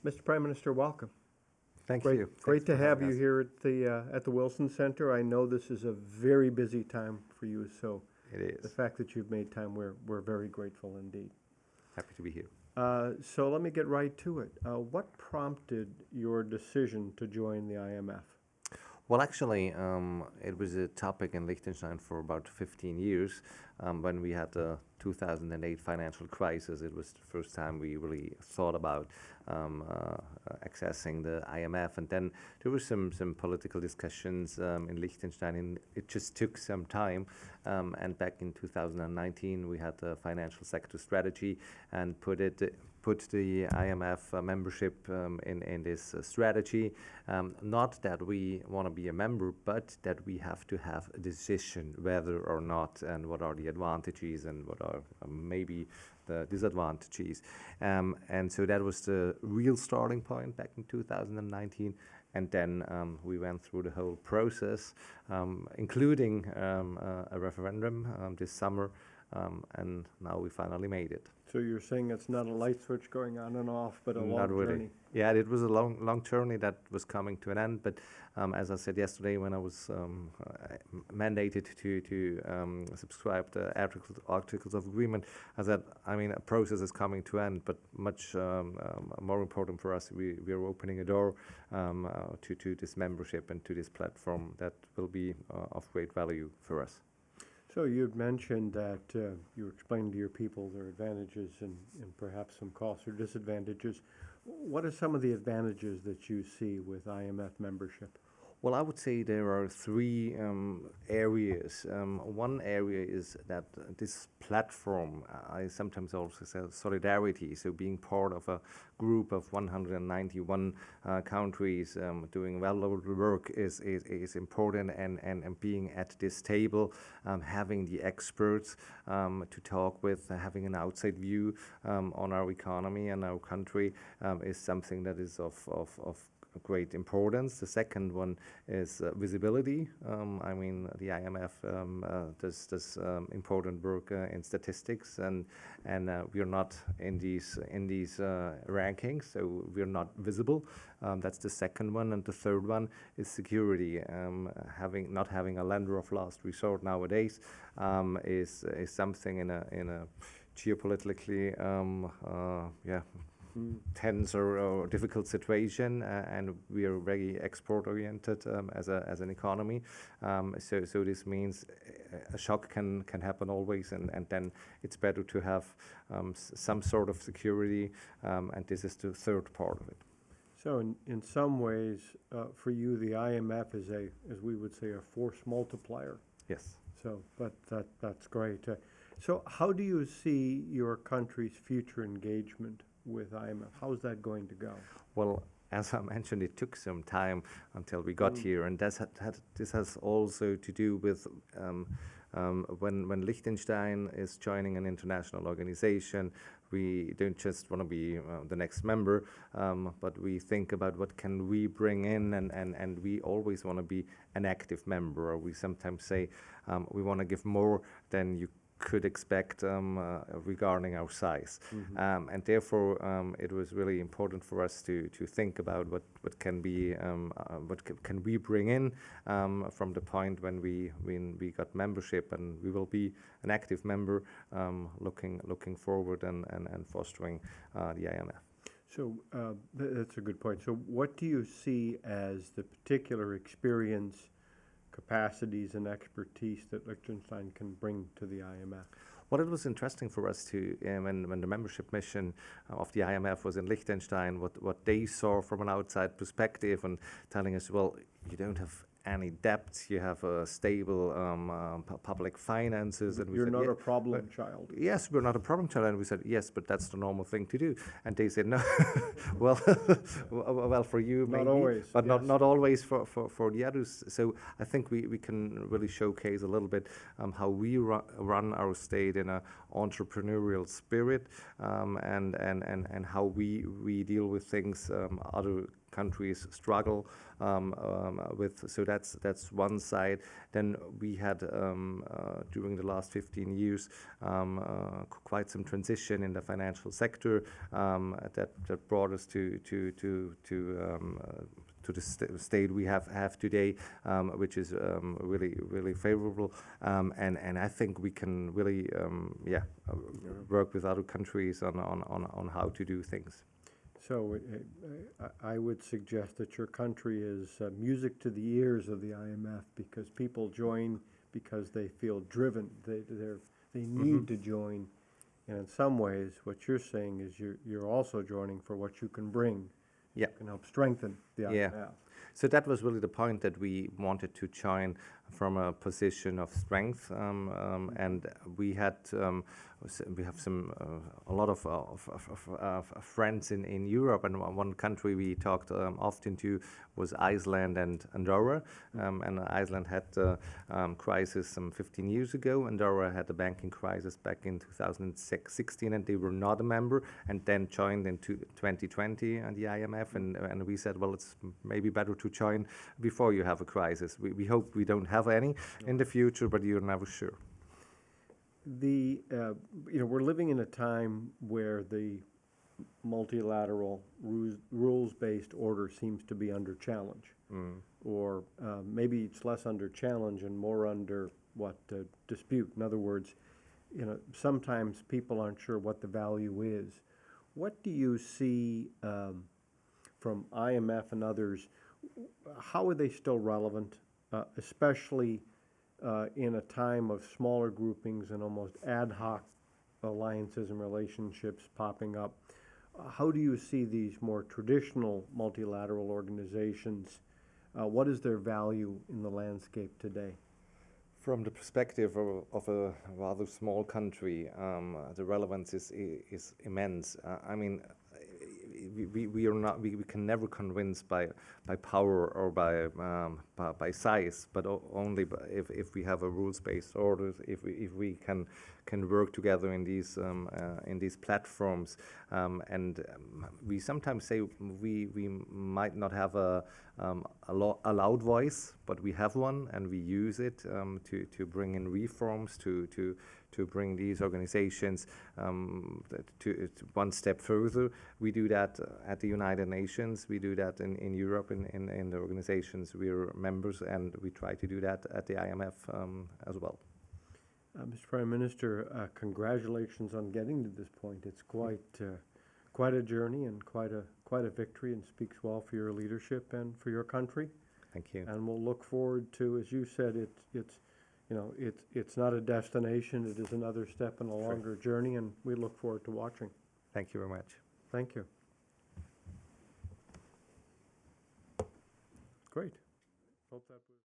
Mr. Prime Minister, welcome. Thank Great, you. great to Thanks for have having you us. here at the Wilson Center. I know this is a very busy time for you, so It the is. fact that you've made time, we're very grateful indeed. Happy to be here. So let me get right to it. What prompted your decision to join the IMF? Well, actually, it was a topic in Liechtenstein for about 15 years. When we had the 2008 financial crisis, it was the first time we really thought about accessing the IMF. And then there were some political discussions in Liechtenstein, and it just took some time. And back in 2019, we had the financial sector strategy and put the IMF membership in this strategy. Not that we want to be a member, but that we have to have a decision whether or not, and what are the advantages and what are maybe the disadvantages. And so that was the real starting point back in 2019. And then we went through the whole process, including a referendum this summer, and now we finally made it. So you're saying it's not a light switch going on and off, but a long Not really. journey? Yeah, it was a long journey that was coming to an end. But as I said yesterday, when I was mandated to subscribe the articles of agreement, I said, I mean, a process is coming to end, but much more important for us, we are opening a door to this membership and to this platform that will be of great value for us. So you'd mentioned that you explained to your people their advantages and perhaps some costs or disadvantages. What are some of the advantages that you see with IMF membership? Well, I would say there are three areas. One area is that this platform, I sometimes also say solidarity, so being part of a group of 191 countries doing valuable work is important, and being at this table, having the experts to talk with, having an outside view on our economy and our country is something that is of great importance. The second one is visibility. I mean, the IMF does important work in statistics, and we are not in these rankings, so we are not visible. That's the second one, and the third one is security. Not having a lender of last resort nowadays is something in a geopolitically tense or difficult situation, and we are very export-oriented as an economy. So this means a shock can happen always, and then it's better to have some sort of security, and this is the third part of it. So in some ways, for you, the IMF is as we would say, a force multiplier. Yes. So, but that's great. So how do you see your country's future engagement with IMF? How is that going to go? Well, as I mentioned, it took some time until we got here, and this has also to do with when Liechtenstein is joining an international organization. We don't just want to be the next member, but we think about what can we bring in, and we always want to be an active member. Or we sometimes say we want to give more than you could expect regarding our size. Mm-hmm. And therefore it was really important for us to think about what can be can we bring in from the point when we got membership, and we will be an active member looking forward and fostering the IMF. So that's a good point. So what do you see as the particular experience, capacities, and expertise that Liechtenstein can bring to the IMF? Well, it was interesting for us to, when the membership mission of the IMF was in Liechtenstein, what they saw from an outside perspective, and telling us, well, you don't have any debt, you have a stable public finances. And you're not a problem child. Yes, we're not a problem child. And we said, yes, but that's the normal thing to do. And they said, no, well, for you maybe, not always, but yes. not always for the others. So I think we can really showcase a little bit how we run our state in an entrepreneurial spirit, and how we deal with things other countries struggle with. So that's one side. Then we had during the last 15 years quite some transition in the financial sector that brought us to the state we have today, which is really favorable, and I think we can really work with other countries on how to do things. So I would suggest that your country is music to the ears of the IMF, because people join because they feel driven. They need to join, and in some ways, what you're saying is you're also joining for what you can bring. Yeah. You can help strengthen the IMF. Yeah. So that was really the point, that we wanted to join from a position of strength, and we have a lot of friends in Europe, and one country we talked often to was Iceland and Andorra. And Iceland had a crisis some 15 years ago. Andorra had a banking crisis back in 2016, and they were not a member, and then joined in 2020 and the IMF, and we said, well, it's maybe better to join before you have a crisis. We hope we don't have any in the future, but you're never sure. We're living in a time where the multilateral rules-based order seems to be under challenge, or maybe it's less under challenge and more under dispute. In other words, sometimes people aren't sure what the value is. What do you see from IMF and others? How are they still relevant, especially in a time of smaller groupings and almost ad hoc alliances and relationships popping up? How do you see these more traditional multilateral organizations? What is their value in the landscape today? From the perspective of a rather small country, the relevance is immense. I mean, we can never convince by power or by size, but only if we have a rules-based order, if we can work together in these platforms, and we sometimes say we might not have a loud voice, but we have one, and we use it to bring in reforms, to bring these organizations to one step further. We do that at the United Nations. We do that in Europe, in the organizations we're members, and we try to do that at the IMF as well. Mr. Prime Minister, congratulations on getting to this point. It's quite a journey and quite a victory, and speaks well for your leadership and for your country. Thank you. And we'll look forward to, as you said, it's not a destination. It is another step in a longer journey, and we look forward to watching. Thank you very much. Thank you. Great. Hope that was